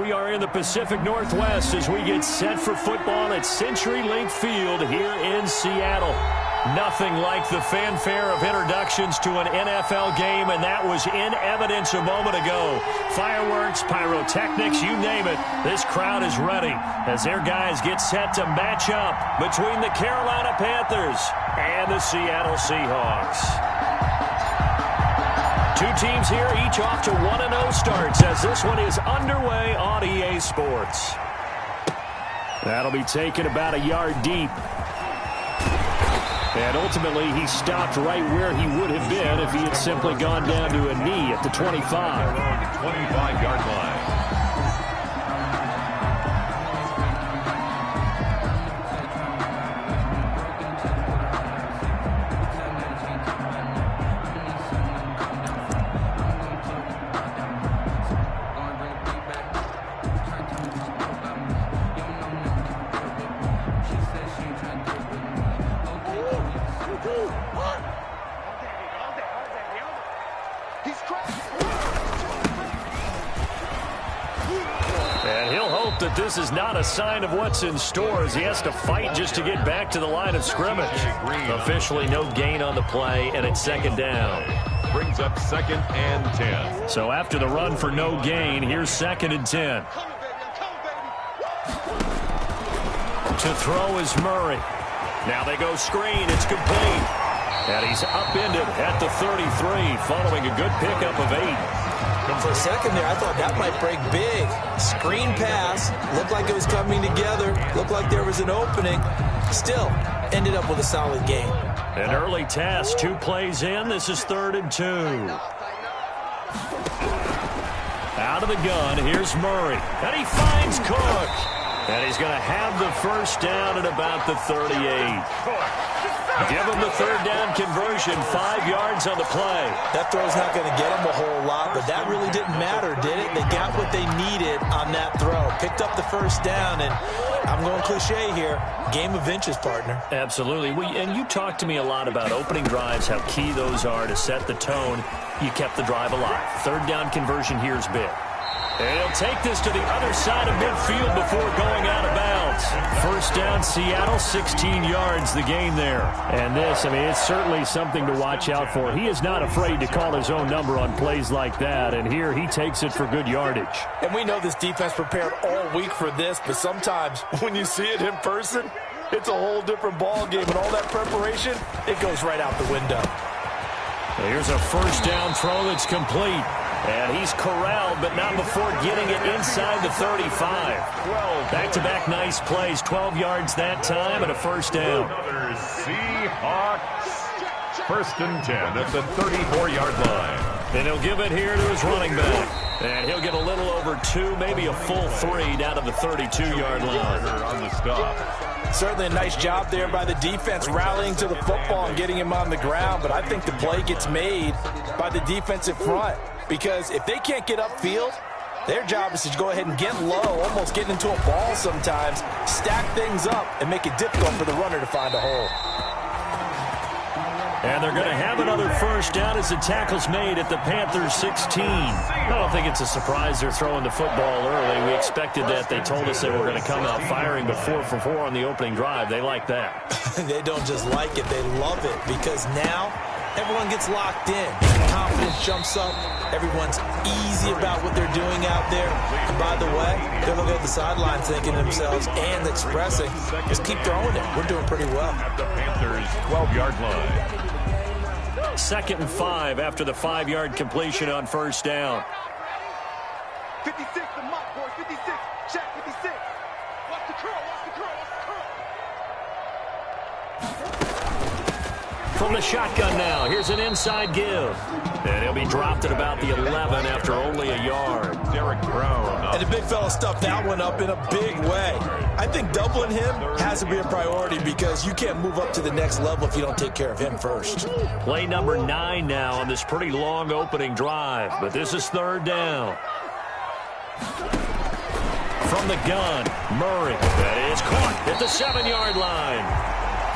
We are in the Pacific Northwest as we get set for football at CenturyLink Field here in Seattle. Nothing like the fanfare of introductions to an NFL game, and that was in evidence a moment ago. Fireworks, pyrotechnics, you name it. This crowd is ready as their guys get set to match up between the Carolina Panthers and the Seattle Seahawks. Two teams here, each off to 1-0 starts as this one is underway on EA Sports. That'll be taken about a yard deep. And ultimately, he stopped right where he would have been if he had simply gone down to a knee at the 25. 25-yard line. That this is not a sign of what's in store as he has to fight just to get back to the line of scrimmage. Officially no gain on the play, and it's second down. Brings up 2nd and 10. So after the run for no gain, here's 2nd and 10. To throw is Murray. Now they go screen. It's complete. And he's upended at the 33 following a good pickup of 8. For a second there, I thought that might break big. Screen pass. Looked like it was coming together. Looked like there was an opening. Still, ended up with a solid game. An early task. 2 plays in. This is 3rd and 2. Out of the gun, here's Murray. And he finds Cook. And he's going to have the first down at about the 38. Give him the 3rd down conversion, 5 yards on the play. That throw's not going to get him a whole lot, but that really didn't matter, did it? They got what they needed on that throw. Picked up the first down, and I'm going cliche here, game of inches, partner. Absolutely. And you talked to me a lot about opening drives, how key those are to set the tone. You kept the drive alive. 3rd down conversion here is big. And he'll take this to the other side of midfield before going out of bounds. First down, Seattle, 16 yards, the gain there. And this, I mean, it's certainly something to watch out for. He is not afraid to call his own number on plays like that, and here he takes it for good yardage. And we know this defense prepared all week for this, but sometimes when you see it in person, it's a whole different ball game, and all that preparation, it goes right out the window. Here's a first down throw that's complete. And he's corralled, but not before getting it inside the 35. Back-to-back nice plays, 12 yards that time, and a first down. Another Seahawks. 1st and 10 at the 34-yard line. And he'll give it here to his running back. And he'll get a little over 2, maybe a full 3 down to the 32-yard line. On the stop. Certainly a nice job there by the defense rallying to the football and getting him on the ground, but I think the play gets made by the defensive front. Because if they can't get upfield, their job is to go ahead and get low, almost getting into a ball sometimes, stack things up, and make it difficult for the runner to find a hole. And they're going to have another first down as the tackle's made at the Panthers 16. I don't think it's a surprise they're throwing the football early. We expected that. They told us they were going to come out firing, but 4 for 4 on the opening drive. They like that. They don't just like it, they love it, because now everyone gets locked in. Confidence jumps up. Everyone's easy about what they're doing out there. And by the way, they're looking at the sideline thinking to themselves and expressing, just keep throwing it. We're doing pretty well. At the Panthers' 12-yard line. 2nd and 5 after the 5-yard completion on first down. 56, the mock boy, 56. Check, 56. Watch the curl, watch the curl, watch the curl. From the shotgun now, here's an inside give. And he'll be dropped at about the 11 after only a yard. Derek Brown. And the big fella stuffed that one up in a big way. I think doubling him has to be a priority because you can't move up to the next level if you don't take care of him first. Play number 9 now on this pretty long opening drive. But this is 3rd down. From the gun, Murray. That is caught at the 7-yard line.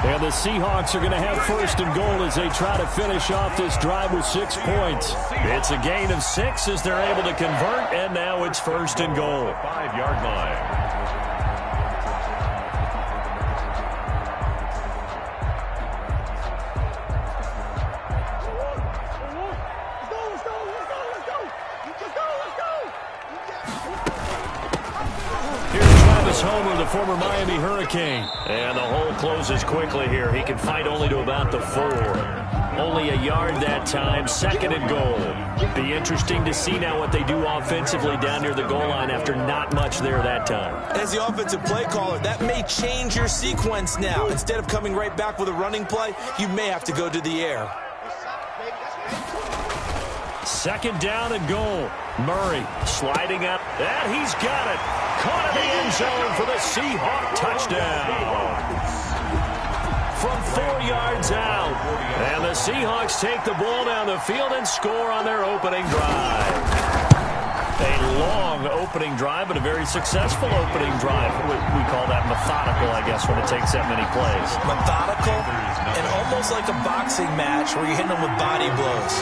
And the Seahawks are going to have first and goal as they try to finish off this drive with 6 points. It's a gain of 6 as they're able to convert, and now it's first and goal. 5-yard line. Homer, the former Miami Hurricane. And the hole closes quickly here. He can fight only to about the 4. Only a yard that time, second and goal. Be interesting to see now what they do offensively down near the goal line after not much there that time. As the offensive play caller, that may change your sequence now. Instead of coming right back with a running play, you may have to go to the air. Second down and goal. Murray sliding up. And he's got it. Caught in the end zone for the Seahawk touchdown. From 4 yards out. And the Seahawks take the ball down the field and score on their opening drive. A long opening drive, but a very successful opening drive. We call that methodical, I guess, when it takes that many plays. Methodical and almost like a boxing match where you're hitting them with body blows.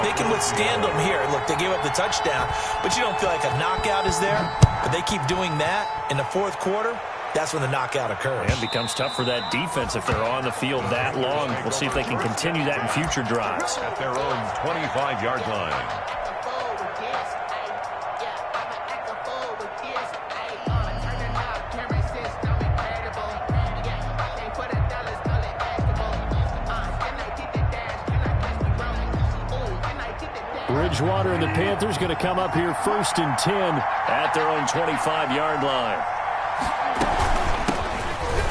They can withstand them here. Look, they gave up the touchdown, but you don't feel like a knockout is there. But they keep doing that in the fourth quarter. That's when the knockout occurs. And it becomes tough for that defense if they're on the field that long. We'll see if they can continue that in future drives. At their own 25-yard line. Bridgewater and the Panthers going to come up here first and 10 at their own 25-yard line.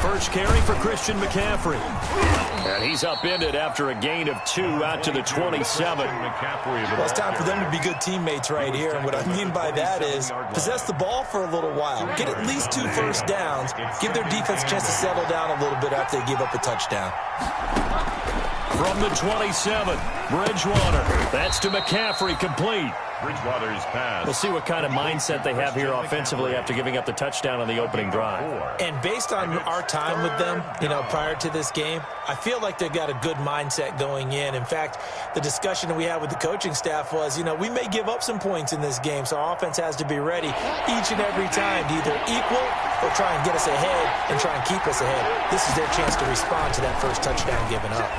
First carry for Christian McCaffrey. And he's upended after a gain of 2 out to the 27. Well, it's time for them to be good teammates right here. And what I mean by that is possess the ball for a little while. Get at least 2 first downs. Give their defense a chance to settle down a little bit after they give up a touchdown. From the 27, Bridgewater. That's to McCaffrey, complete. Bridgewater's pass. We'll see what kind of mindset they have here offensively after giving up the touchdown on the opening drive. And based on our time with them, prior to this game, I feel like they've got a good mindset going in. In fact, the discussion that we had with the coaching staff was, we may give up some points in this game, so our offense has to be ready each and every time to either equal or try and get us ahead and try and keep us ahead. This is their chance to respond to that first touchdown given up.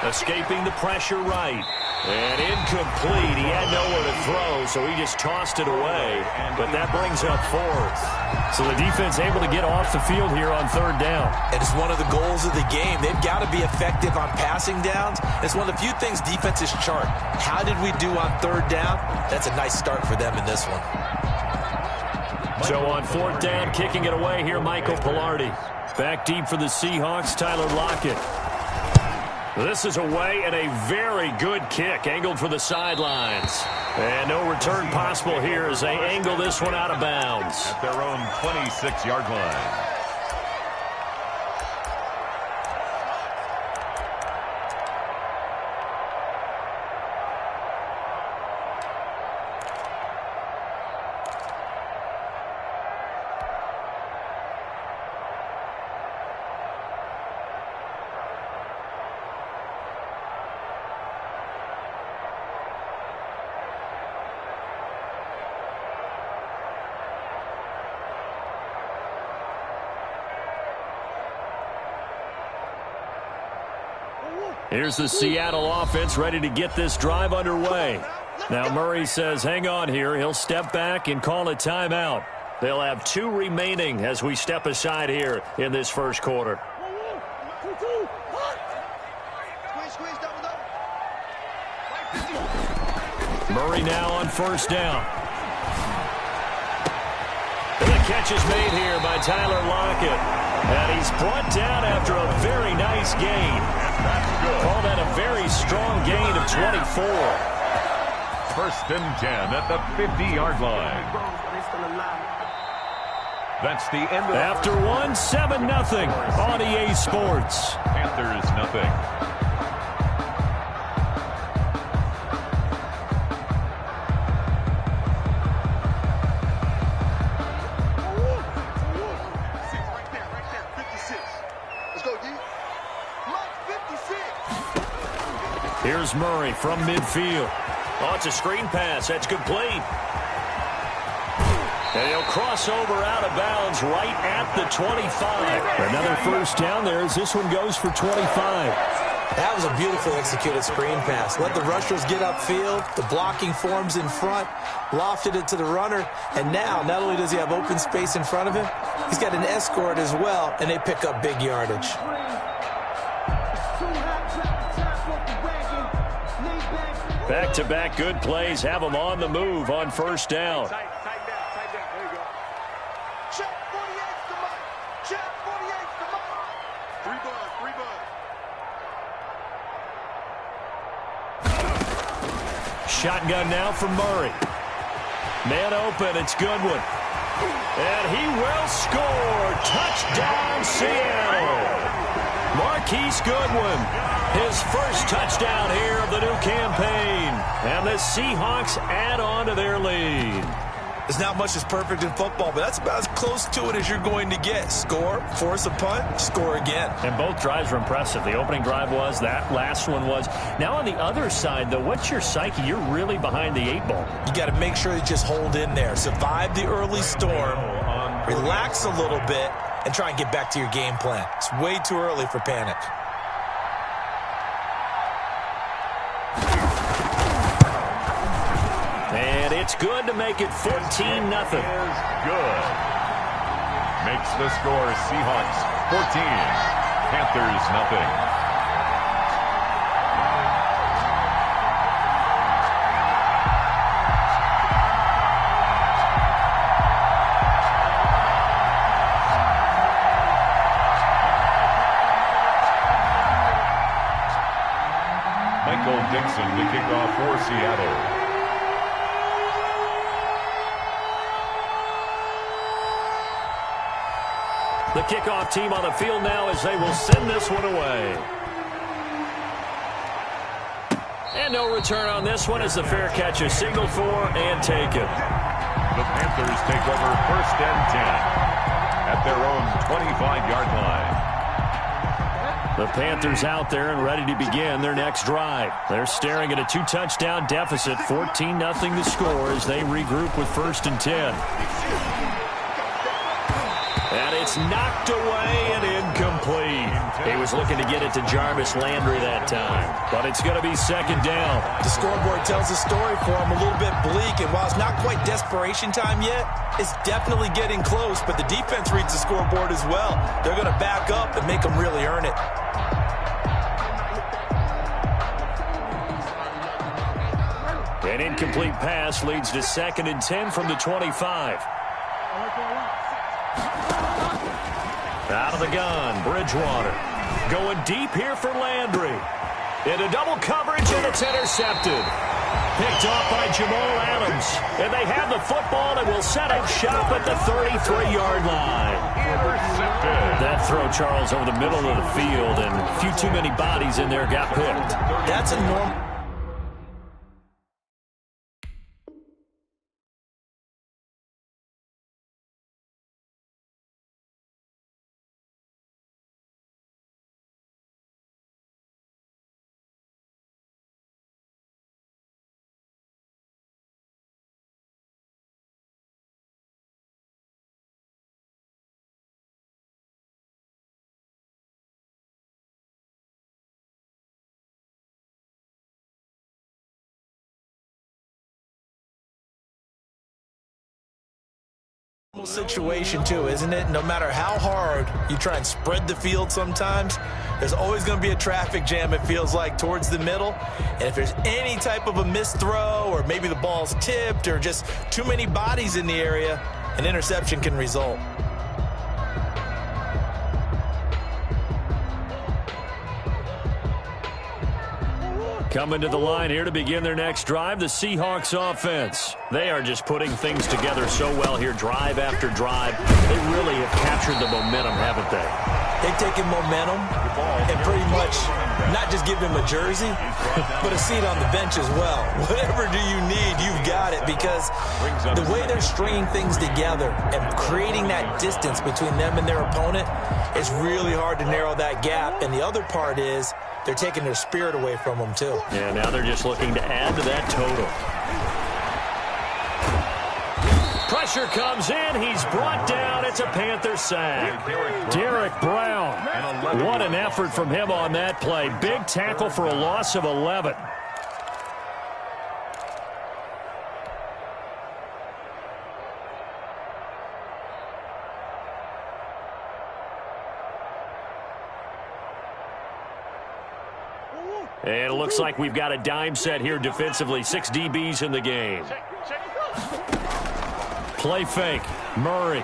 Escaping the pressure right. And incomplete. He had nowhere to throw, so he just tossed it away. But that brings up 4th. So the defense able to get off the field here on 3rd down. It is one of the goals of the game. They've got to be effective on passing downs. It's one of the few things defenses chart. How did we do on 3rd down? That's a nice start for them in this one. So on 4th down, kicking it away here, Michael Pilardi. Back deep for the Seahawks, Tyler Lockett. This is away and a very good kick, angled for the sidelines. And no return possible here as they angle this one out of bounds. At their own 26-yard line. Here's the Seattle offense ready to get this drive underway. Now Murray says hang on here. He'll step back and call a timeout. They'll have 2 remaining as we step aside here in this first quarter. Murray now on 1st down. And the catch is made here by Tyler Lockett. And he's brought down after a very nice gain. Call that a very strong gain of 24. First and 10 at the 50-yard line. That's the end of after 1, 7-0 on EA Sports. Panthers nothing. Let's go, Here's Murray from midfield. Oh, it's a screen pass. That's complete. And he'll cross over out of bounds right at the 25. Another first down there as this one goes for 25. That was a beautifully executed screen pass. Let the rushers get upfield. The blocking forms in front. Lofted it to the runner. And now, not only does he have open space in front of him, he's got an escort as well, and they pick up big yardage. Back-to-back good plays have them on the move on first down. Tight down. There you go. Check 48's the mark. Check 48's the mark. Three bud. Shotgun now for Murray. Man open, it's Goodwin. And he will score. Touchdown, Seattle. Marquise Goodwin, his first touchdown here of the new campaign. And the Seahawks add on to their lead. There's not much that's perfect in football, but that's about as close to it as you're going to get. Score, force a punt, score again. And both drives were impressive. The opening drive was, that last one was. Now on the other side, though, what's your psyche? You're really behind the 8 ball. You got to make sure you just hold in there. Survive the early storm, relax a little bit, and try and get back to your game plan. It's way too early for panic. And it's good to make it 14-0. Is good. Makes the score Seahawks 14, Panthers nothing. Michael Dixon to kick off for Seattle. The kickoff team on the field now as they will send this one away. And no return on this one as the fair catch is signaled for and taken. The Panthers take over 1st and 10 at their own 25-yard line. The Panthers out there and ready to begin their next drive. They're staring at a 2-touchdown deficit, 14-0 the score as they regroup with 1st and 10. And it's knocked away and incomplete. He was looking to get it to Jarvis Landry that time, but it's going to be 2nd down. The scoreboard tells a story for him, a little bit bleak, and while it's not quite desperation time yet, it's definitely getting close, but the defense reads the scoreboard as well. They're going to back up and make them really earn it. An incomplete pass leads to 2nd and 10 from the 25. Out of the gun, Bridgewater. Going deep here for Landry. Into double coverage, and it's intercepted. Picked off by Jamal Adams. And they have the football and will set up shop at the 33-yard line. Intercepted. That throw, Charles, over the middle of the field, and a few too many bodies in there got picked. That's a normal. Situation too, isn't it? No matter how hard you try and spread the field sometimes, there's always going to be a traffic jam, it feels like, towards the middle. And if there's any type of a missed throw, or maybe the ball's tipped, or just too many bodies in the area, an interception can result. Coming to the line here to begin their next drive, the Seahawks offense. They are just putting things together so well here, drive after drive. They really have captured the momentum, haven't they? They've taken momentum and pretty much not just give him a jersey, but a seat on the bench as well. Whatever do you need, you've got it, because the way they're stringing things together and creating that distance between them and their opponent, it's really hard to narrow that gap. And the other part is they're taking their spirit away from them, too. Yeah, now they're just looking to add to that total. Pressure comes in. He's brought down. It's a Panther sack. Derek Brown. What an effort from him on that play. Big tackle for a loss of 11. And it looks like we've got a dime set here defensively. 6 DBs in the game. Play fake. Murray.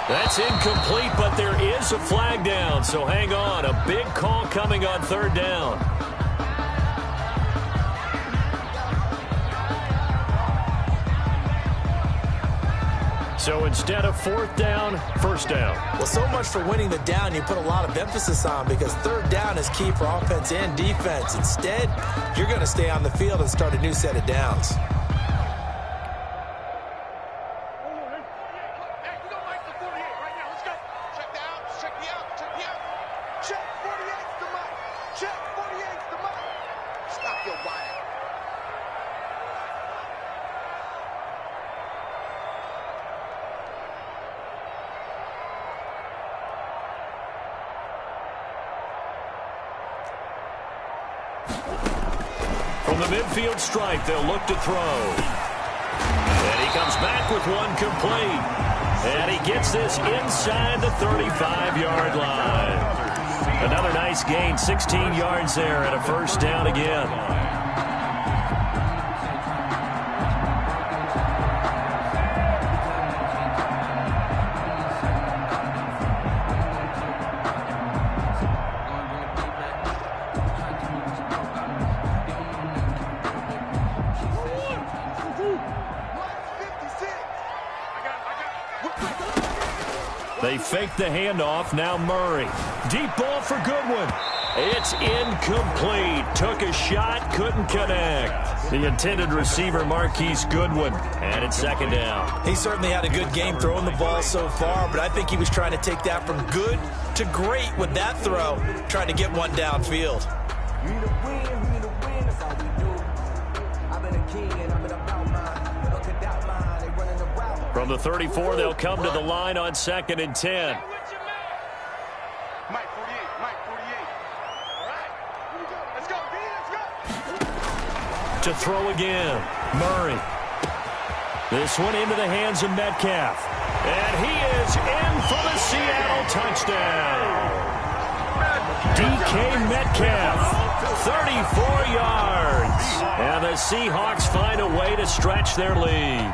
That's incomplete, but there is a flag down, so hang on. A big call coming on 3rd down. So instead of 4th down, 1st down. Well, so much for winning the down you put a lot of emphasis on, because 3rd down is key for offense and defense. Instead, you're going to stay on the field and start a new set of downs. From the midfield stripe, they'll look to throw. And he comes back with one complete. And he gets this inside the 35-yard line. Another nice gain, 16 yards there, and a 1st down again. They fake the handoff. Now Murray. Deep ball for Goodwin. It's incomplete. Took a shot, couldn't connect. The intended receiver, Marquise Goodwin, and it's 2nd down. He certainly had a good game throwing the ball so far, but I think he was trying to take that from good to great with that throw, trying to get one downfield. From the 34, they'll come to the line on 2nd and 10. Mike 48, Mike 48. All right, here we go. Let's go, B, let's go. To throw again, Murray. This one into the hands of Metcalf. And he is in for the Seattle touchdown. DK Metcalf, 34 yards. And the Seahawks find a way to stretch their lead.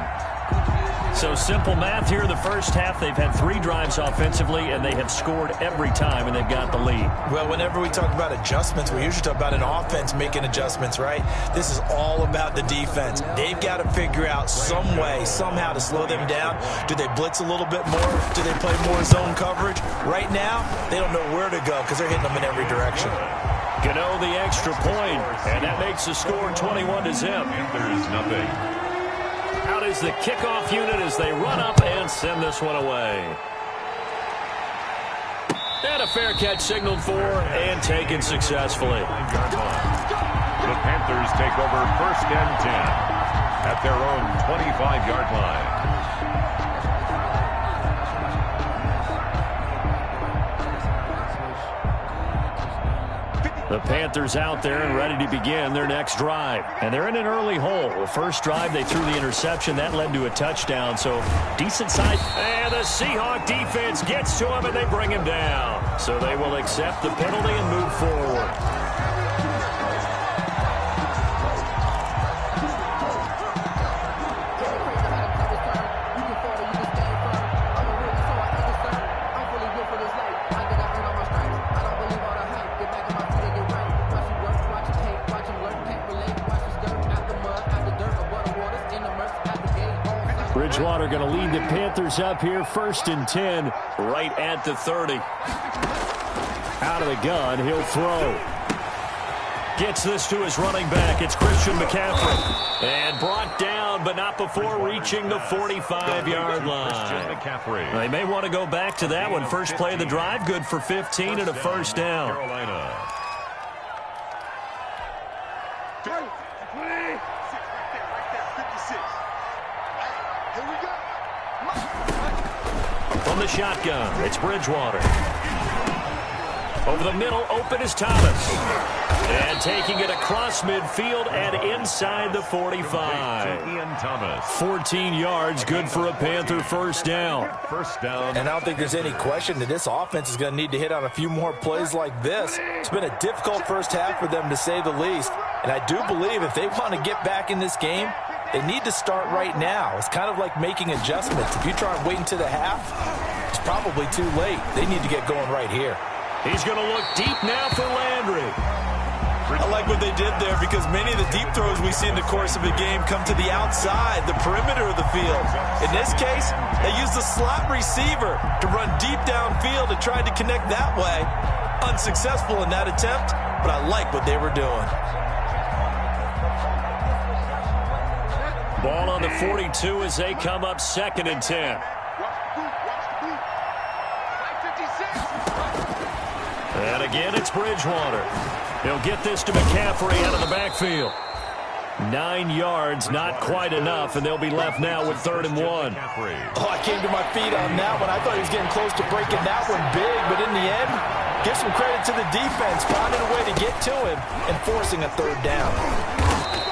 So simple math here in the first half. They've had 3 drives offensively, and they have scored every time, and they've got the lead. Well, whenever we talk about adjustments, we usually talk about an offense making adjustments, right? This is all about the defense. They've got to figure out some way, somehow to slow them down. Do they blitz a little bit more? Do they play more zone coverage? Right now, they don't know where to go because they're hitting them in every direction. Gano the extra point, and that makes the score 21-0. Panthers nothing. Out is the kickoff unit as they run up and send this one away. And a fair catch signaled for and taken successfully. The Panthers take over 1st and 10 at their own 25-yard line. The Panthers out there and ready to begin their next drive. And they're in an early hole. The first drive, they threw the interception. That led to a touchdown. So decent size. And the Seahawk defense gets to him, and they bring him down. So they will accept the penalty and move forward. Bridgewater going to lead the Panthers up here, 1st and 10, right at the 30. Out of the gun, he'll throw. Gets this to his running back. It's Christian McCaffrey. And brought down, but not before reaching the 45-yard line. They may want to go back to that one. First play of the drive, good for 15 and a first down. From the shotgun, it's Bridgewater. Over the middle, open is Thomas. And taking it across midfield and inside the 45. 14 yards, good for a Panther first down. And I don't think there's any question that this offense is going to need to hit on a few more plays like this. It's been a difficult first half for them, to say the least. And I do believe if they want to get back in this game, they need to start right now. It's kind of like making adjustments. If you try and wait until the half, it's probably too late. They need to get going right here. He's going to look deep now for Landry. I like what they did there because many of the deep throws we see in the course of a game come to the outside, the perimeter of the field. In this case, they used the slot receiver to run deep downfield and tried to connect that way. Unsuccessful in that attempt, but I like what they were doing. Ball on the 42 as they come up 2nd and 10. And again, it's Bridgewater. He'll get this to McCaffrey out of the backfield. 9 yards, not quite enough, and they'll be left now with 3rd and 1. Oh, I came to my feet on that one. I thought he was getting close to breaking that one big, but in the end, give some credit to the defense, finding a way to get to him and forcing a 3rd down.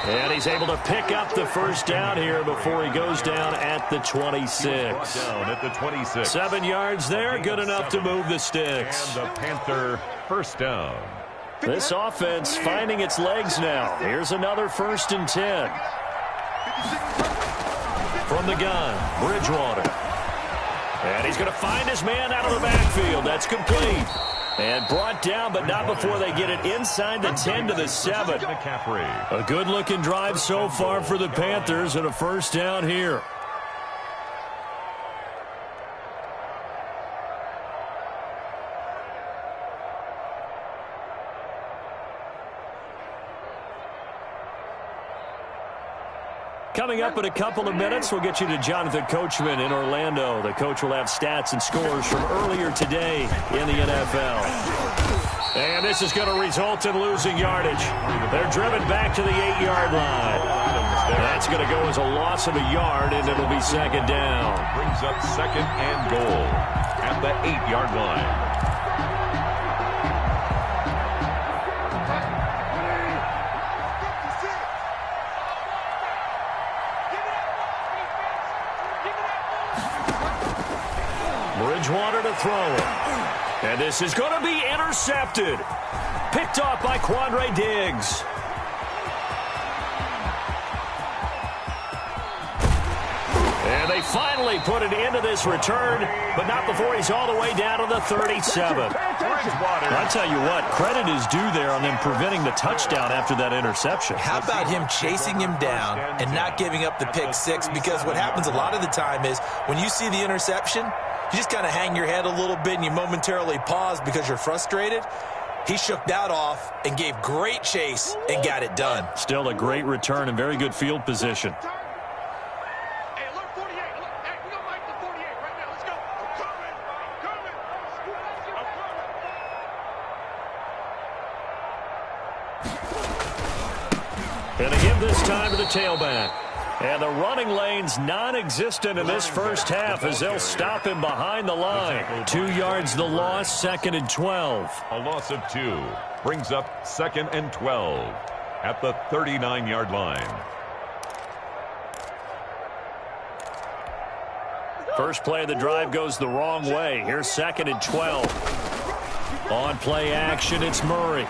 And he's able to pick up the first down here before he goes down at the 26. 7 yards there, good enough to move the sticks. And the Panther first down. This offense finding its legs now. Here's another 1st and 10. From the gun, Bridgewater. And he's going to find his man out of the backfield. That's complete. And brought down, but not before they get it inside the 10 to the 7. A good-looking drive so far for the Panthers and a first down here. Coming up in a couple of minutes, we'll get you to Jonathan Coachman in Orlando. The coach will have stats and scores from earlier today in the NFL. And this is going to result in losing yardage. They're driven back to the 8-yard line. That's going to go as a loss of a yard, and it'll be 2nd down. Brings up 2nd and goal at the 8-yard line. Bridgewater to throw it. And this is going to be intercepted. Picked off by Quandre Diggs. And they finally put an end to this return, but not before he's all the way down to the 37. I'll tell you what, credit is due there on them preventing the touchdown after that interception. How about him chasing him down and not giving up the pick six? Because what happens a lot of the time is when you see the interception, you just kind of hang your head a little bit and you momentarily pause because you're frustrated. He shook that off and gave great chase and got it done. Still a great return and very good field position. Hey, alert 48. Hey, we don't like the 48 right now. Let's go. I'm coming. And they give this time to the tailback. And the running lane's non-existent in this first half as they'll stop him behind the line. 2 yards the loss, 2nd and 12. A loss of 2 brings up 2nd and 12 at the 39-yard line. First play of the drive goes the wrong way. Here's 2nd and 12. On play action, it's Murray.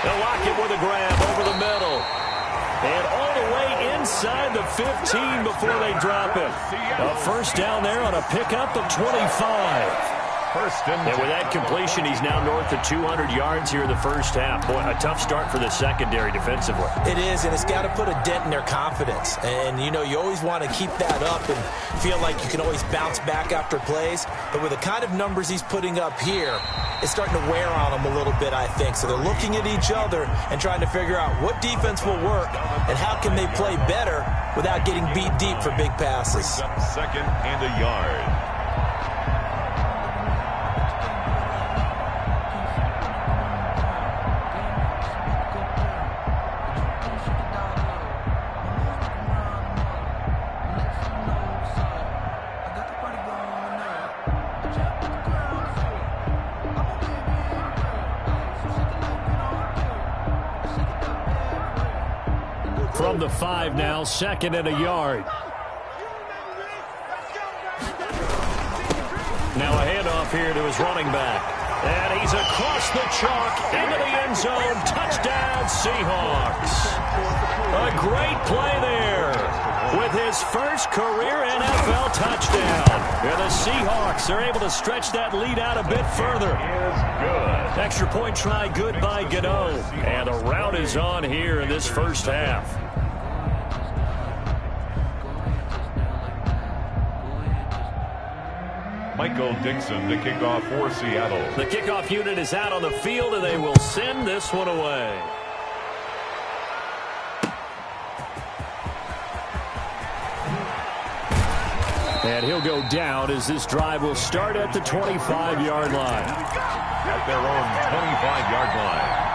They'll lock it with a grab over the middle. And all the way inside the 15 before they drop it. A first down there on a pickup of 25. First and with that completion, he's now north of 200 yards here in the first half. Boy, a tough start for the secondary defensively. It is, and it's got to put a dent in their confidence. And, you know, you always want to keep that up and feel like you can always bounce back after plays. But with the kind of numbers he's putting up here, it's starting to wear on them a little bit, I think. So they're looking at each other and trying to figure out what defense will work and how can they play better without getting beat deep for big passes. second and a yard. From the 5 now, second and a yard. Now a handoff here to his running back. And he's across the chalk into the end zone. Touchdown, Seahawks. A great play there with his first career NFL touchdown. And the Seahawks are able to stretch that lead out a bit further. Extra point try good by Gano. And the rout is on here in this first half. Michael Dixon to kick off for Seattle. The kickoff unit is out on the field, and they will send this one away. And he'll go down as this drive will start at the 25-yard line. At their own 25-yard line.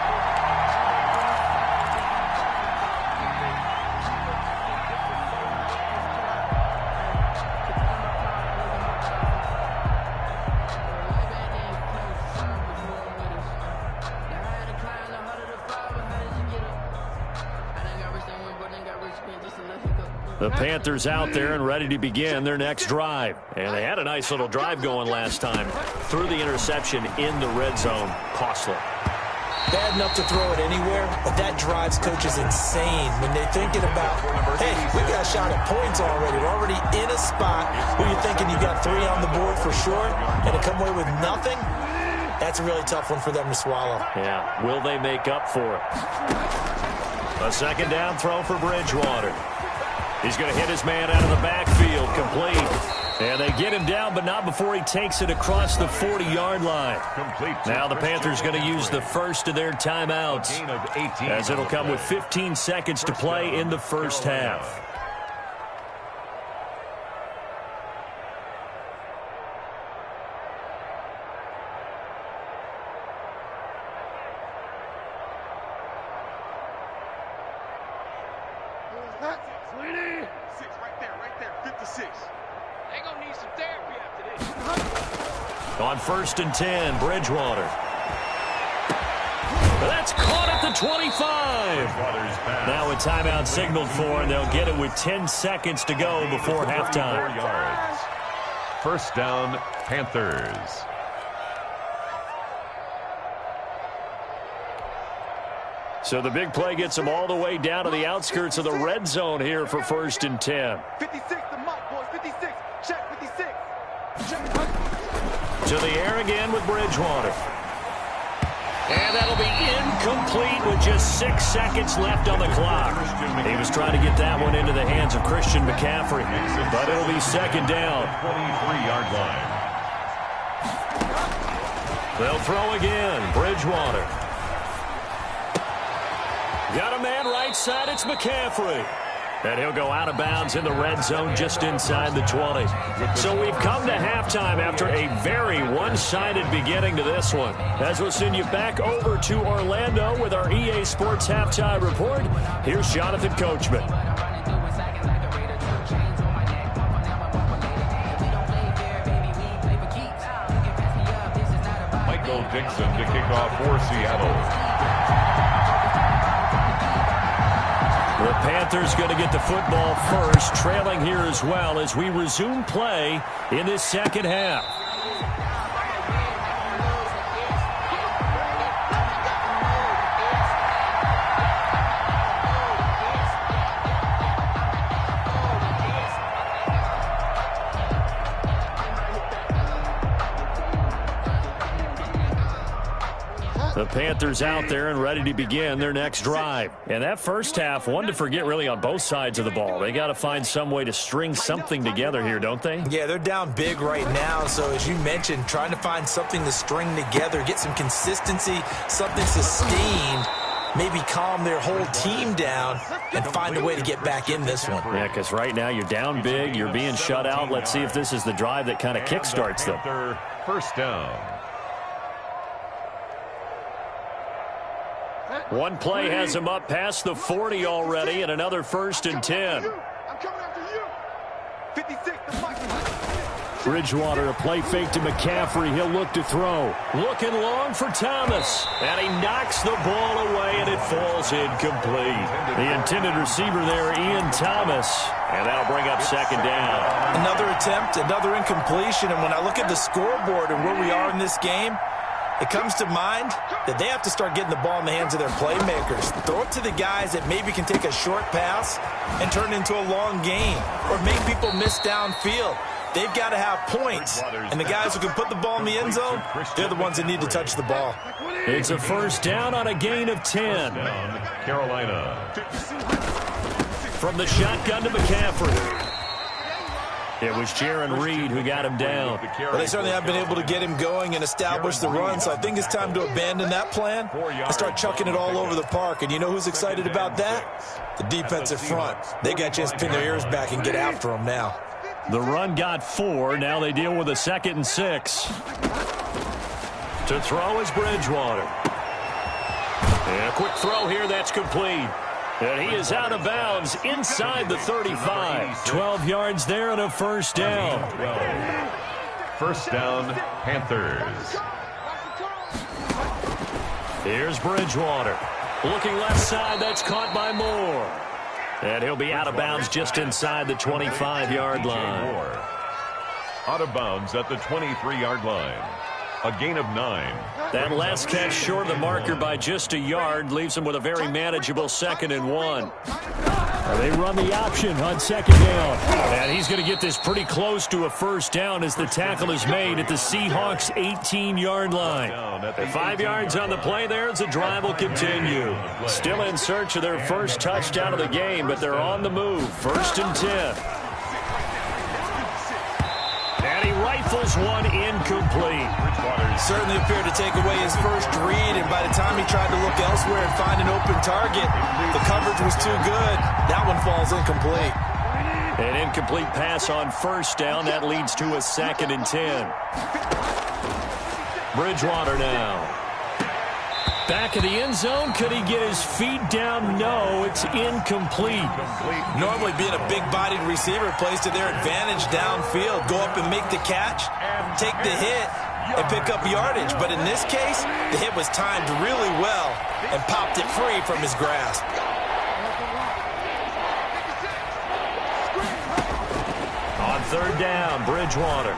The Panthers out there and ready to begin their next drive. And they had a nice little drive going last time. Threw the interception in the red zone. Costly. Bad enough to throw it anywhere, but that drives coaches insane when they're thinking about, hey, we got a shot at points already. We're already in a spot where you're thinking you got 3 on the board for sure, and to come away with nothing, that's a really tough one for them to swallow. Yeah, will they make up for it? A second down throw for Bridgewater. He's going to hit his man out of the backfield, complete. And they get him down, but not before he takes it across the 40-yard line. Now the Panthers going to use the first of their timeouts, as it'll come with 15 seconds to play in the first half. On first and 10, Bridgewater. That's caught at the 25. Now a timeout signaled for, and they'll get it with 10 seconds to go before halftime. First down, Panthers. So the big play gets them all the way down to the outskirts of the red zone here for first and 10. 56, the mark, boys. 56. Check 56. Check. To the air again with Bridgewater. And that'll be incomplete with just 6 seconds left on the clock. He was trying to get that one into the hands of Christian McCaffrey. But it'll be second down. 23-yard line. They'll throw again. Bridgewater. Got a man right side. It's McCaffrey. And he'll go out of bounds in the red zone just inside the 20. So we've come to halftime after a very one-sided beginning to this one. As we'll send you back over to Orlando with our EA Sports Halftime Report, here's Jonathan Coachman. Michael Dixon to kick off for Seattle. The Panthers going to get the football first, trailing here as well as we resume play in this second half. The Panthers out there and ready to begin their next drive. And that first half, one to forget really on both sides of the ball. They got to find some way to string something together here, don't they? Yeah, they're down big right now. So as you mentioned, trying to find something to string together, get some consistency, something sustained, maybe calm their whole team down and find a way to get back in this one. Yeah, because right now you're down big, you're being shut out. Let's see if this is the drive that kind of kickstarts them. First down. One play has him up past the 40 already, and another 1st and 10. I'm coming after you. 56, the Mike. Bridgewater, a play fake to McCaffrey. He'll look to throw. Looking long for Thomas. And he knocks the ball away, and it falls incomplete. The intended receiver there, Ian Thomas. And that'll bring up 2nd down. Another attempt, another incompletion. And when I look at the scoreboard and where we are in this game, it comes to mind that they have to start getting the ball in the hands of their playmakers. Throw it to the guys that maybe can take a short pass and turn it into a long gain or make people miss downfield. They've got to have points. And the guys who can put the ball in the end zone, they're the ones that need to touch the ball. It's a 1st down on a gain of 10. Carolina. From the shotgun to McCaffrey. It was Jaron Reed who got him down. Well, they certainly have been able to get him going and establish the run, so I think it's time to abandon that plan and start chucking it all over the park. And you know who's excited about that? The defensive front. They got a chance to pin their ears back and get after him now. The run got 4. Now they deal with a 2nd and 6. To throw is Bridgewater. And a quick throw here, that's complete. And he is out of bounds inside the 35. 12 yards there and a 1st down. 1st down, Panthers. Here's Bridgewater. Looking left side, that's caught by Moore. And he'll be out of bounds just inside the 25-yard line. Out of bounds at the 23-yard line. A gain of 9. That last catch short of the marker by just a yard leaves him with a very manageable 2nd and 1. They run the option on 2nd down. And he's going to get this pretty close to a 1st down as the tackle is made at the Seahawks 18-yard line. 5 yards on the play there as the drive will continue. Still in search of their first touchdown of the game, but they're on the move. 1st and 10. And he rifles one incomplete. Certainly appeared to take away his first read, and by the time he tried to look elsewhere and find an open target, the coverage was too good. That one falls incomplete. An incomplete pass on 1st down. That leads to a 2nd and 10. Bridgewater now. Back of the end zone. Could he get his feet down? No, it's incomplete. Normally being a big-bodied receiver plays to their advantage downfield. Go up and make the catch, take the hit, and pick up yardage. But in this case, the hit was timed really well and popped it free from his grasp. On 3rd down, Bridgewater.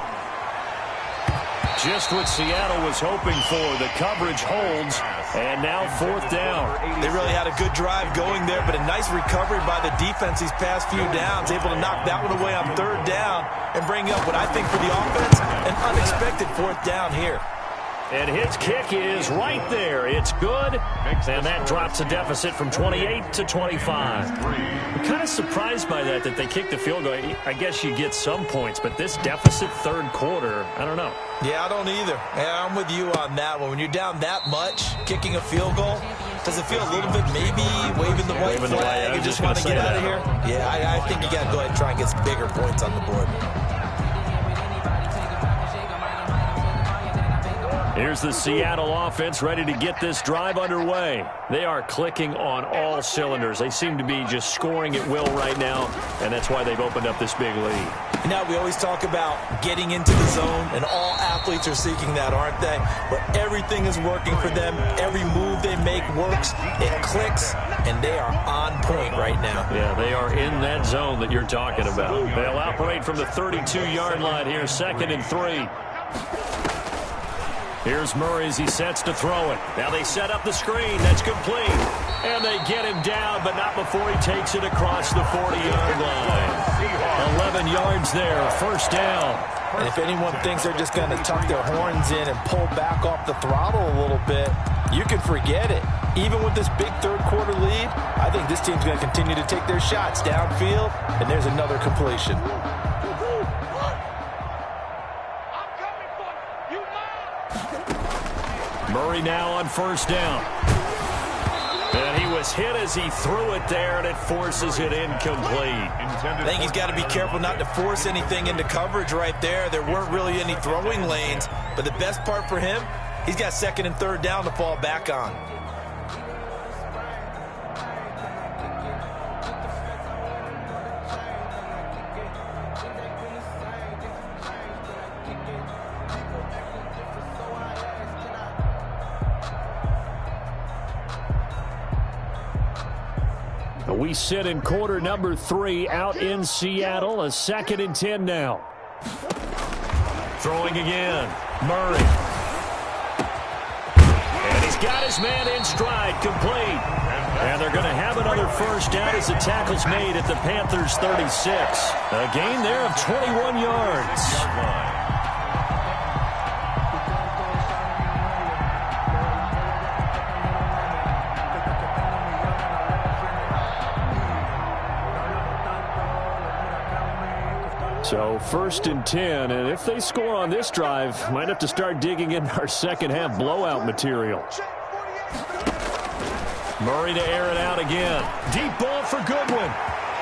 Just what Seattle was hoping for. The coverage holds, and now 4th down. They really had a good drive going there, but a nice recovery by the defense these past few downs, able to knock that one away on 3rd down and bring up what I think for the offense, an unexpected 4th down here. And his kick is right there. It's good, and that drops a deficit from 28 to 25. I'm kind of surprised by that they kicked the field goal. I guess you get some points, but this deficit 3rd quarter, I don't know. Yeah, I don't either. Yeah, I'm with you on that one. When you're down that much, kicking a field goal, does it feel a little bit maybe waving the white flag and just want to get out of here? Yeah, I think you got to go ahead and try and get some bigger points on the board. Here's the Seattle offense ready to get this drive underway. They are clicking on all cylinders. They seem to be just scoring at will right now, and that's why they've opened up this big lead. Now, we always talk about getting into the zone, and all athletes are seeking that, aren't they? But everything is working for them. Every move they make works. It clicks, and they are on point right now. Yeah, they are in that zone that you're talking about. They'll operate from the 32-yard line here, 2nd and 3. Here's Murray as he sets to throw it. Now they set up the screen. That's complete. And they get him down, but not before he takes it across the 40-yard line. Seahawks. 11 yards there, first down. And if anyone thinks they're just going to tuck their horns in and pull back off the throttle a little bit, you can forget it. Even with this big third-quarter lead, I think this team's going to continue to take their shots downfield, and there's another completion. Murray now on first down. And he was hit as he threw it there, and it forces it incomplete. I think he's got to be careful not to force anything into coverage right there. There weren't really any throwing lanes, but the best part for him, he's got second and third down to fall back on. We sit in quarter number 3 out in Seattle. A 2nd and 10 now. Throwing again. Murray. And he's got his man in stride, complete. And they're going to have another first down as the tackle's made at the Panthers 36. A gain there of 21 yards. So 1st and 10, and if they score on this drive, might have to start digging in our second half blowout material. Murray to air it out again. Deep ball for Goodwin.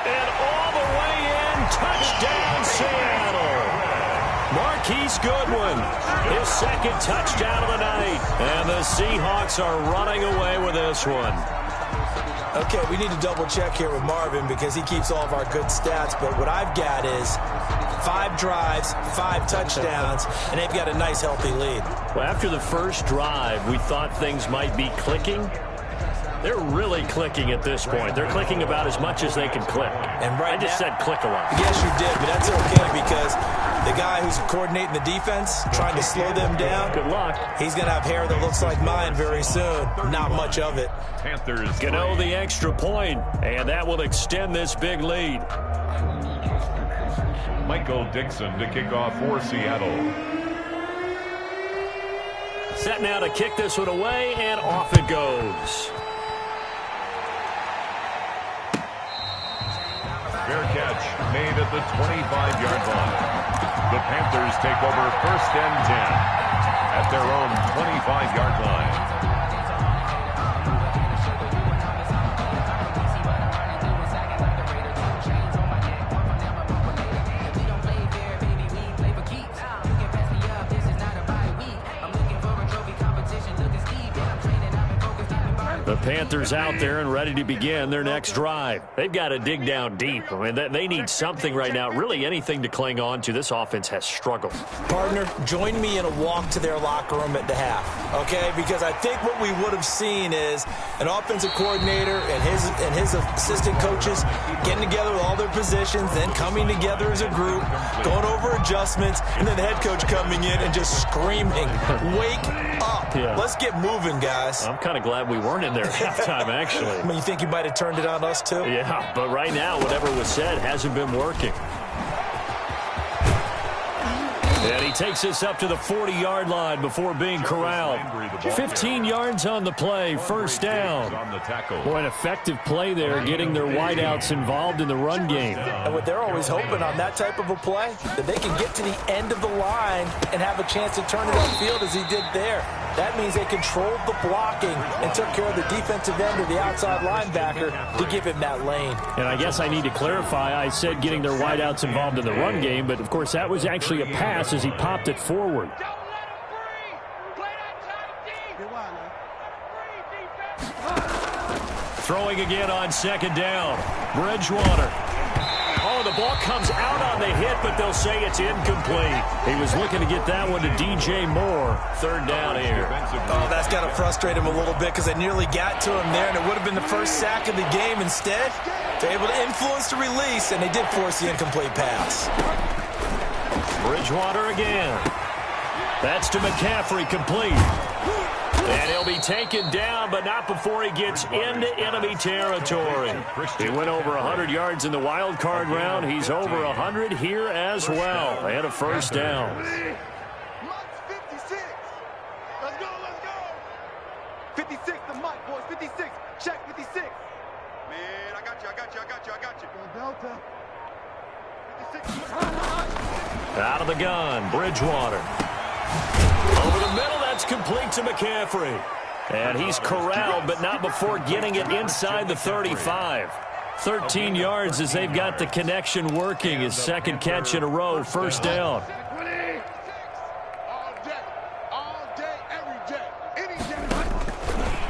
And all the way in, touchdown Seattle. Marquise Goodwin, his second touchdown of the night. And the Seahawks are running away with this one. Okay, we need to double check here with Marvin because he keeps all of our good stats, but what I've got is 5 drives, 5 touchdowns, and they've got a nice, healthy lead. Well, after the first drive, we thought things might be clicking. They're really clicking at this point. They're clicking about as much as they can click. And right I just said click a lot. Yes, you did, but that's okay because the guy who's coordinating the defense, trying to slow them down, good luck. He's going to have hair that looks like mine very soon. Not much of it. Panthers. Gano the extra point, and that will extend this big lead. Michael Dixon to kick off for Seattle. Set now to kick this one away, and off it goes. Fair catch made at the 25-yard line. The Panthers take over 1st and 10 at their own 25-yard line. The Panthers out there and ready to begin their next drive. They've got to dig down deep. I mean, they need something right now, really anything to cling on to. This offense has struggled. Partner, join me in a walk to their locker room at the half, okay? Because I think what we would have seen is an offensive coordinator and his assistant coaches getting together with all their positions, then coming together as a group, going over adjustments, and then the head coach coming in and just screaming, wake up. Yeah. Let's get moving, guys. I'm kind of glad we weren't in there at halftime, actually. I mean, you think you might have turned it on us, too? Yeah, but right now, whatever was said hasn't been working. And he takes us up to the 40-yard line before being corralled. 15 yards on the play, first down. Boy, an effective play there, getting their wideouts involved in the run game. And what they're always hoping on that type of a play, that they can get to the end of the line and have a chance to turn it upfield as he did there. That means they controlled the blocking and took care of the defensive end of the outside linebacker to give him that lane. And I guess I need to clarify, I said getting their wideouts involved in the run game, but of course that was actually a pass as he popped it forward. Throwing again on second down. Bridgewater. Oh, the ball comes out on the hit, but they'll say it's incomplete. He was looking to get that one to DJ Moore. Third down here. Oh, that's got to frustrate him a little bit because they nearly got to him there, and it would have been the first sack of the game. Instead, they're able to influence the release, and they did force the incomplete pass. Bridgewater again. That's to McCaffrey, complete. And he'll be taken down, but not before he gets into enemy territory. He went over 100 yards in the wild card round. He's over 100 here as well. And a first down. 56. Let's go, let's go. 56, the mic, boys. 56. Check 56. Man, I got you. Go Delta. 56. Out of the gun, Bridgewater. Over the middle, that's complete to McCaffrey. And he's corralled, but not before getting it inside the 35. 13 yards as they've got the connection working. His second catch in a row, first down.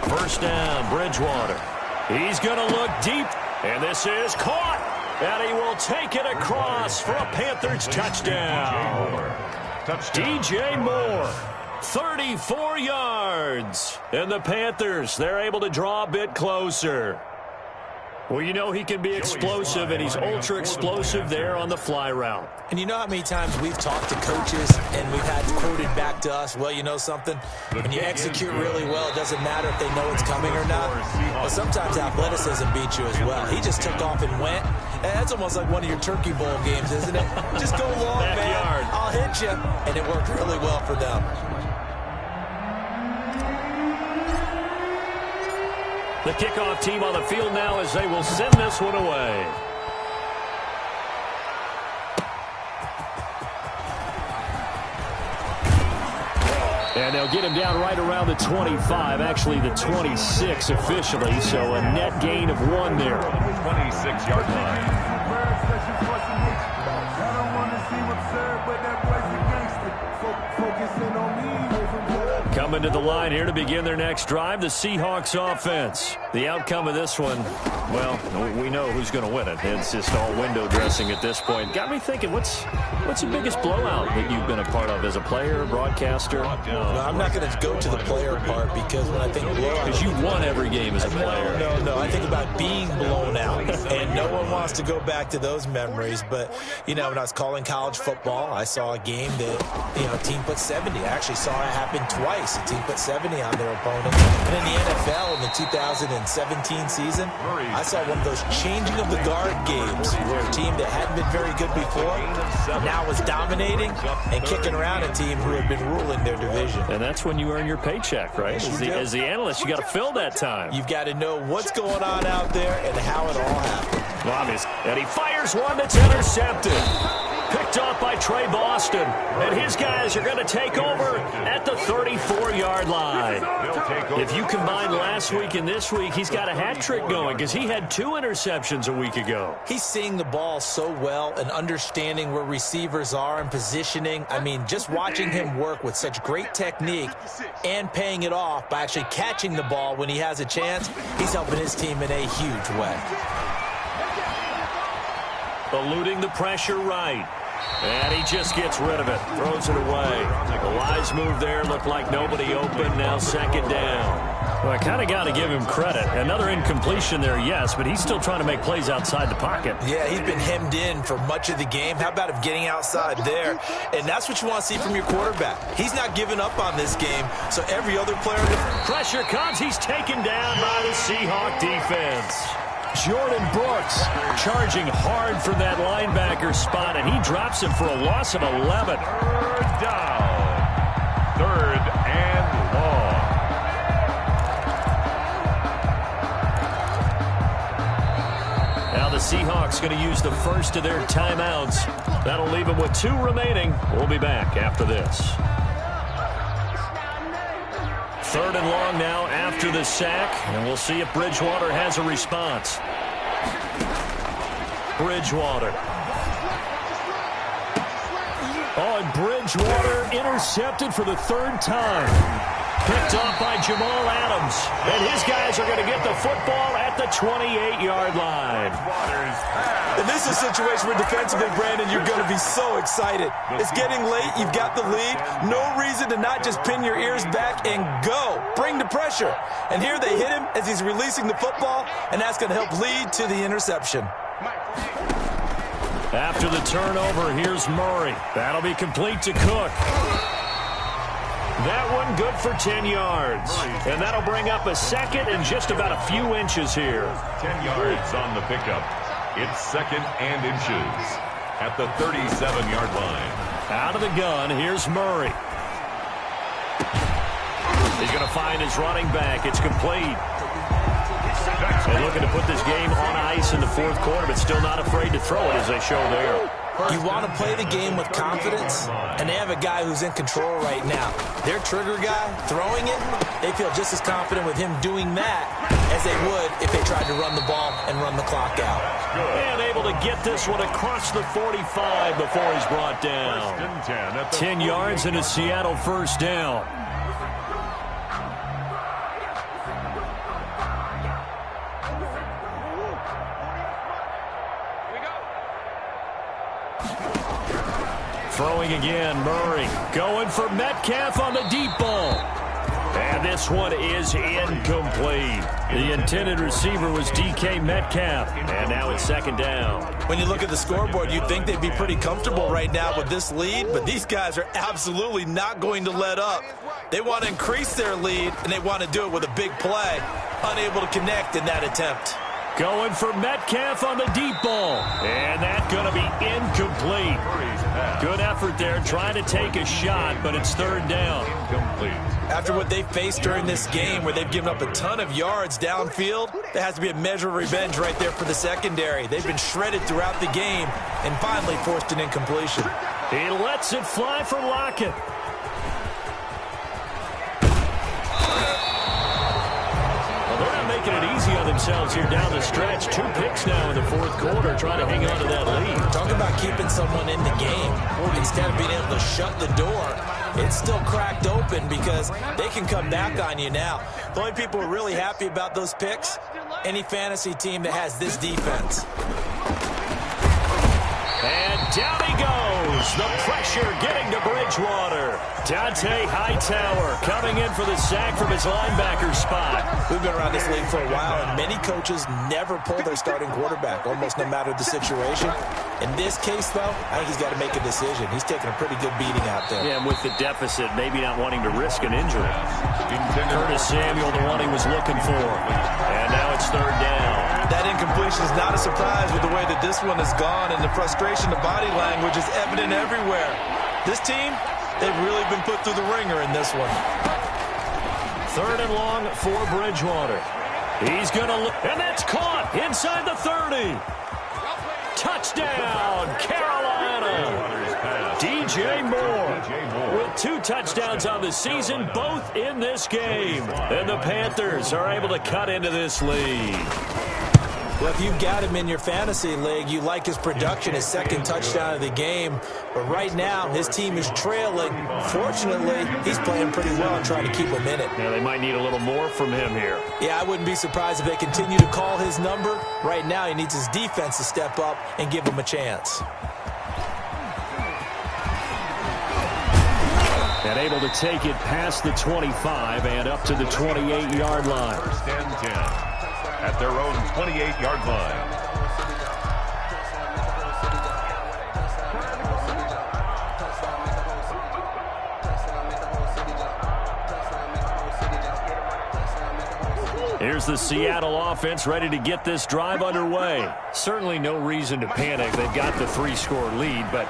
First down, Bridgewater. He's going to look deep, and this is caught. And he will take it across for a Panthers touchdown. DJ Moore, 34 yards. And the Panthers, they're able to draw a bit closer. Well, you know he can be explosive, and he's ultra-explosive there on the fly route. And you know how many times we've talked to coaches and we've had quoted back to us, well, you know something? When you execute really well, it doesn't matter if they know it's coming or not. But sometimes athleticism beats you as well. He just took off and went. And that's almost like one of your Turkey Bowl games, isn't it? Just go long, man. I'll hit you. And it worked really well for them. The kickoff team on the field now as they will send this one away. And they'll get him down right around the 25, actually the 26 officially, so a net gain of 1 there. 26-yard line. Coming to the line here to begin their next drive, the Seahawks offense. The outcome of this one, well, we know who's going to win it. It's just all window dressing at this point. Got me thinking, what's the biggest blowout that you've been a part of as a player, broadcaster? No, I'm not going to go to the player part because when I think blowout... Because you won every game as a player. No. I think about being blown out. And no one wants to go back to those memories. But, you know, when I was calling college football, I saw a game that, you know, a team put 70. I actually saw it happen twice. A team put 70 on their opponent. And in the NFL in the 2017 season, I saw one of those changing of the guard games where a team that hadn't been very good before now was dominating and kicking around a team who had been ruling their division. And that's when you earn your paycheck, right? As the analyst, you got to fill that time. You've got to know what's going on out there and how it all happened. And he fires one that's intercepted. Picked off by Trey Boston. And his guys are going to take over at the 34-yard line. If you combine last week and this week, he's got a hat trick going because he had 2 interceptions a week ago. He's seeing the ball so well and understanding where receivers are and positioning. I mean, just watching him work with such great technique and paying it off by actually catching the ball when he has a chance, he's helping his team in a huge way. Eluding the pressure right. And he just gets rid of it. Throws it away. A wise move there. Looked like nobody open. Now second down. Well, I kind of got to give him credit. Another incompletion there, yes, but he's still trying to make plays outside the pocket. Yeah, he's been hemmed in for much of the game. How about him getting outside there? And that's what you want to see from your quarterback. He's not giving up on this game, so every other player... Pressure comes. He's taken down by the Seahawk defense. Jordan Brooks charging hard for that linebacker spot, and he drops him for a loss of 11. Third down. Third and long. Now the Seahawks going to use the first of their timeouts. That'll leave them with 2 remaining. We'll be back after this. Third and long now after the sack, and we'll see if Bridgewater has a response. Bridgewater. Oh, and Bridgewater intercepted for the 3rd time. Picked off by Jamal Adams. And his guys are going to get the football at the 28-yard line. And this is a situation where defensively, Brandon, you're going to be so excited. It's getting late. You've got the lead. No reason to not just pin your ears back and go. Bring the pressure. And here they hit him as he's releasing the football, and that's going to help lead to the interception. After the turnover, here's Murray. That'll be complete to Cook. That one good for 10 yards. And that'll bring up a second and just about a few inches here. 10 yards on the pickup. It's second and inches at the 37-yard line. Out of the gun, here's Murray. He's going to find his running back. It's complete. They're looking to put this game on ice in the fourth quarter, but still not afraid to throw it as they show there. You want to play the game with confidence, and they have a guy who's in control right now. Their trigger guy, throwing it, they feel just as confident with him doing that as they would if they tried to run the ball and run the clock out. And able to get this one across the 45 before he's brought down. 10 yards and a Seattle first down. Throwing again, Murray. Going for Metcalf on the deep ball. And this one is incomplete. The intended receiver was DK Metcalf. And now it's second down. When you look at the scoreboard, you'd think they'd be pretty comfortable right now with this lead, but these guys are absolutely not going to let up. They want to increase their lead, and they want to do it with a big play. Unable to connect in that attempt. Going for Metcalf on the deep ball. And that's going to be incomplete. Good effort there, trying to take a shot, but it's third down. Incomplete. After what they faced during this game where they've given up a ton of yards downfield, there has to be a measure of revenge right there for the secondary. They've been shredded throughout the game and finally forced an incompletion. He lets it fly for Lockett. Making it easy on themselves here down the stretch. 2 picks now in the fourth quarter, trying to hang on to that lead. Talk about keeping someone in the game. Instead of being able to shut the door, it's still cracked open because they can come back on you now. The only people who are really happy about those picks, any fantasy team that has this defense. And down he goes. The pressure getting to Bridgewater. Dante Hightower coming in for the sack from his linebacker spot. We've been around this league for a while, and many coaches never pull their starting quarterback, almost no matter the situation. In this case, though, I think he's got to make a decision. He's taking a pretty good beating out there. Yeah, and with the deficit, maybe not wanting to risk an injury. Curtis Samuel, the one he was looking for. And now it's third down. That incompletion is not a surprise with the way that this one has gone, and the frustration, the body language is evident everywhere. This team, they've really been put through the ringer in this one. Third and long for Bridgewater. He's going to look, and that's caught inside the 30. Touchdown, Carolina. DJ Moore with 2 touchdowns on the season, both in this game. And the Panthers are able to cut into this lead. Well, if you've got him in your fantasy league, you like his production, his second touchdown of the game. But right now, his team is trailing. Fortunately, he's playing pretty well and trying to keep him in it. Yeah, they might need a little more from him here. Yeah, I wouldn't be surprised if they continue to call his number. Right now, he needs his defense to step up and give him a chance. And able to take it past the 25 and up to the 28-yard line. First and 10. At their own 28-yard line. Here's the Seattle offense ready to get this drive underway. Certainly no reason to panic. They've got the 3-score lead, but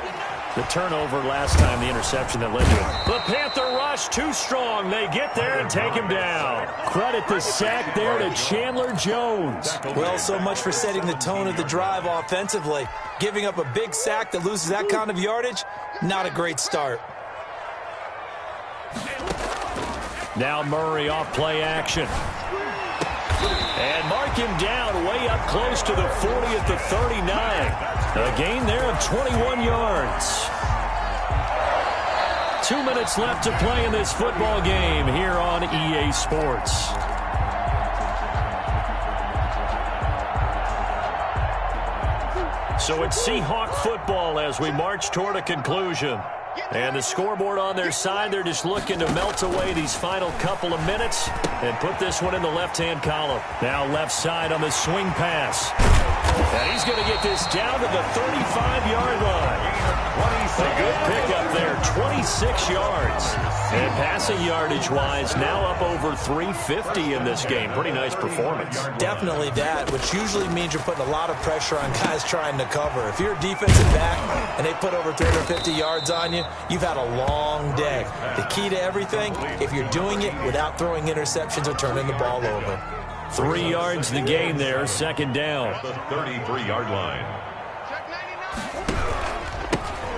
the turnover last time, the interception that led to it. The Panther rush too strong. They get there and take him down. Credit the sack there to Chandler Jones. Well, so much for setting the tone of the drive offensively. Giving up a big sack that loses that kind of yardage, not a great start. Now Murray off play action. And mark him down way up close to the 40 at the 39. A gain there of 21 yards. 2 minutes left to play in this football game here on EA Sports. So it's Seahawk football as we march toward a conclusion. And the scoreboard on their side, they're just looking to melt away these final couple of minutes and put this one in the left-hand column. Now left side on the swing pass. And he's going to get this down to the 35-yard line. A good pickup there, 26 yards. And passing yardage-wise, now up over 350 in this game. Pretty nice performance. Definitely that, which usually means you're putting a lot of pressure on guys trying to cover. If you're a defensive back and they put over 350 yards on you, you've had a long day. The key to everything, if you're doing it without throwing interceptions or turning the ball over. 3 yards the gain there, second down. The 33-yard line.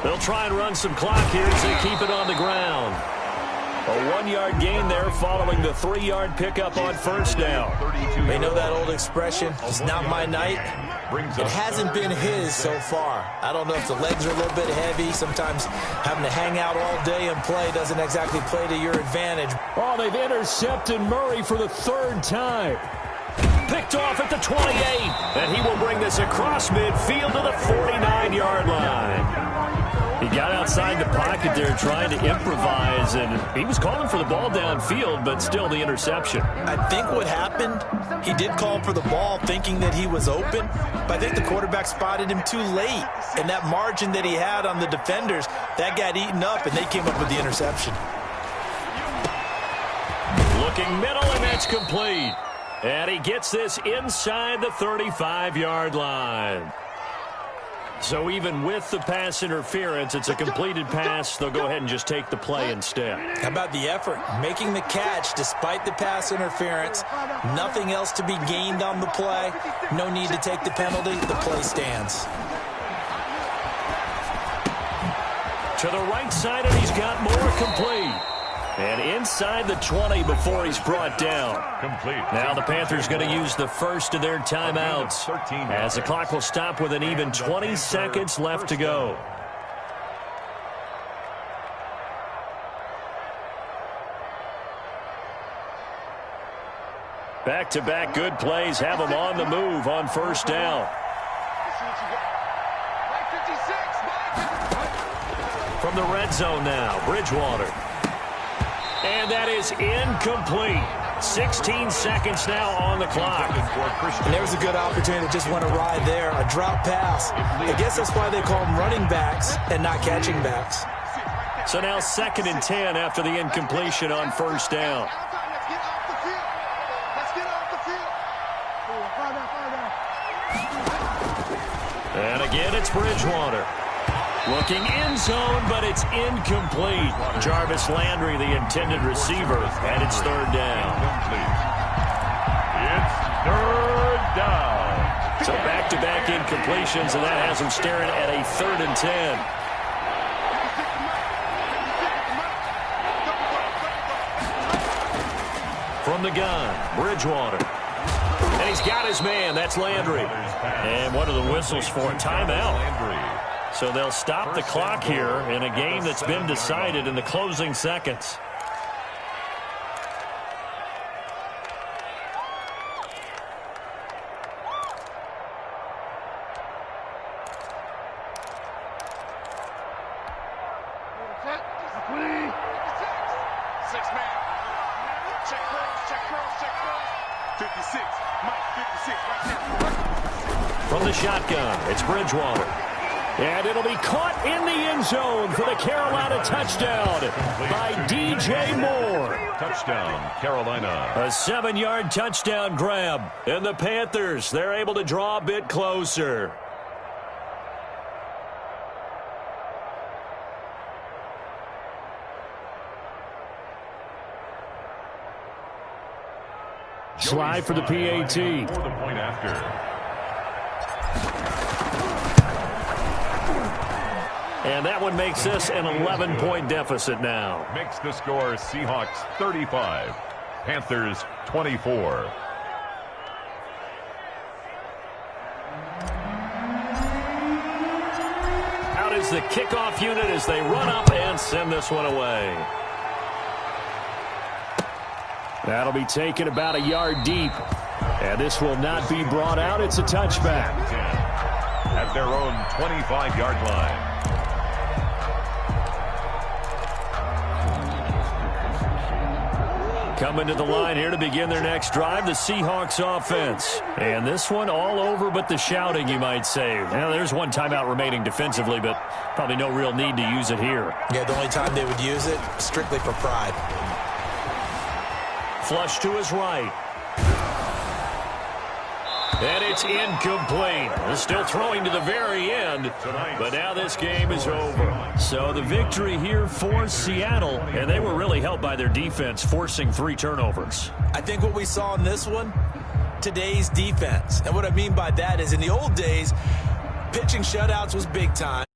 They'll try and run some clock here as they keep it on the ground. A 1-yard gain there following the 3-yard pickup on first down. They know that old expression, it's not my night. It hasn't been his so far. I don't know if the legs are a little bit heavy. Sometimes having to hang out all day and play doesn't exactly play to your advantage. Oh, they've intercepted Murray for the 3rd time. Picked off at the 28, and he will bring this across midfield to the 49-yard line. He got outside the pocket there trying to improvise, and he was calling for the ball downfield, but still the interception. I think what happened, he did call for the ball thinking that he was open, but I think the quarterback spotted him too late. And that margin that he had on the defenders, that got eaten up, and they came up with the interception. Looking middle, and that's complete. And he gets this inside the 35-yard line. So even with the pass interference, it's a completed pass. They'll go ahead and just take the play instead. How about the effort? Making the catch despite the pass interference. Nothing else to be gained on the play. No need to take the penalty. The play stands. To the right side, and he's got more complete. And inside the 20 before he's brought down. Complete. Now the Panthers going to use the first of their timeouts as the clock will stop with an even 20 seconds left to go. Back-to-back good plays have them on the move on first down. From the red zone now, Bridgewater. And that is incomplete. 16 seconds now on the clock. And there was a good opportunity to just want to ride there. A drop pass. I guess that's why they call them running backs and not catching backs. So now 2nd and 10 after the incompletion on first down. And again, it's Bridgewater. Looking end zone, but it's incomplete. Jarvis Landry, the intended receiver, and it's 3rd down. It's 3rd down. So back-to-back incompletions, and that has them staring at a 3rd and 10. From the gun, Bridgewater. And he's got his man. That's Landry. And what are the whistles for? Timeout. So they'll stop the clock here in a game that's been decided in the closing seconds. From the shotgun, it's Bridgewater. And it'll be caught in the end zone for the Carolina touchdown by DJ Moore. Touchdown, Carolina. A 7-yard touchdown grab. And the Panthers, they're able to draw a bit closer. Slide for the PAT. For the point after. And that one makes this an 11-point deficit now. Makes the score Seahawks 35, Panthers 24. Out is the kickoff unit as they run up and send this one away. That'll be taken about a yard deep. And this will not be brought out. It's a touchback. At their own 25-yard line. Coming to the line here to begin their next drive, the Seahawks offense. And this one all over but the shouting, you might say. Now, there's one timeout remaining defensively, but probably no real need to use it here. Yeah, the only time they would use it, strictly for pride. Flush to his right. And it's incomplete. They're still throwing to the very end, but now this game is over. So the victory here for Seattle, and they were really helped by their defense, forcing 3 turnovers. I think what we saw in this one, today's defense. And what I mean by that is in the old days, pitching shutouts was big time.